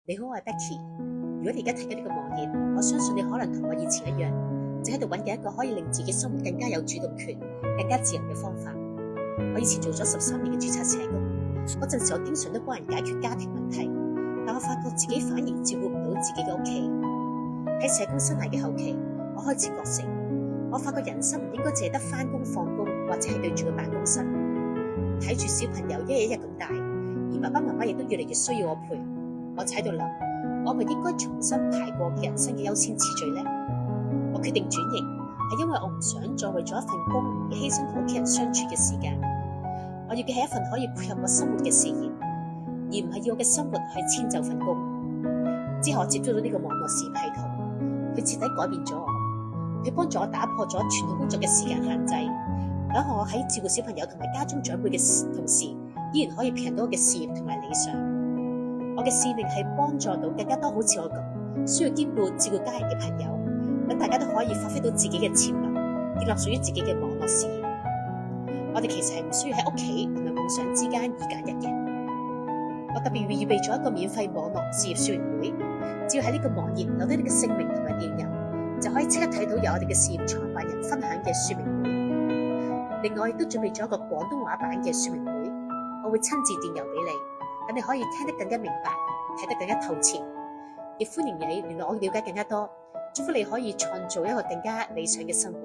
你好，我係 Becky。如果你而家睇緊呢個網頁，我相信你可能同我以前一樣，正喺度揾緊一個可以令自己生活更加有主動權、更加自由嘅方法。我以前做咗13年嘅註冊社工，嗰陣時我經常都幫人解決家庭問題，但我發覺自己反而照顧唔到自己嘅屋企。喺社工生涯嘅後期，我開始覺醒，我發覺人生唔應該淨係得返工放工，或者係對住個辦公室，睇住小朋友一日一日咁大，而爸爸媽媽亦都越嚟越需要我陪。我就喺度諗，我咪應該重新排過人生嘅優先次序呢？我決定轉型，係因為我唔想再為咗一份工而犧牲同屋企人相處嘅時間。我要嘅係一份可以配合我生活嘅事業，而唔係要我嘅生活去遷就份工。之後我接觸到呢個網絡事業系統，佢徹底改變咗我，佢幫助我打破咗傳統工作嘅時間限制，等我喺照顧小朋友同埋家中長輩嘅同時，依然可以平衡到我嘅事業同埋理想。我嘅使命係幫助到更加多好似我咁需要兼顧照顧家人嘅朋友，等大家都可以發揮到自己嘅潛能，建立屬於自己嘅網絡事業。我哋其實係唔需要喺屋企同埋夢想之間二揀一嘅。我特別預備咗一個免費網絡事業說明會，只要喺呢個網頁留低你嘅姓名同埋電郵，就可以即刻睇到由我哋嘅事業創辦人分享嘅說明會。另外亦都準備咗一個廣東話版嘅說明會，我會親自電郵俾你，等你可以聽得更加明白，睇得更加透徹。亦歡迎你聯絡我了解更加多，祝福你可以創造一個更加理想嘅生活。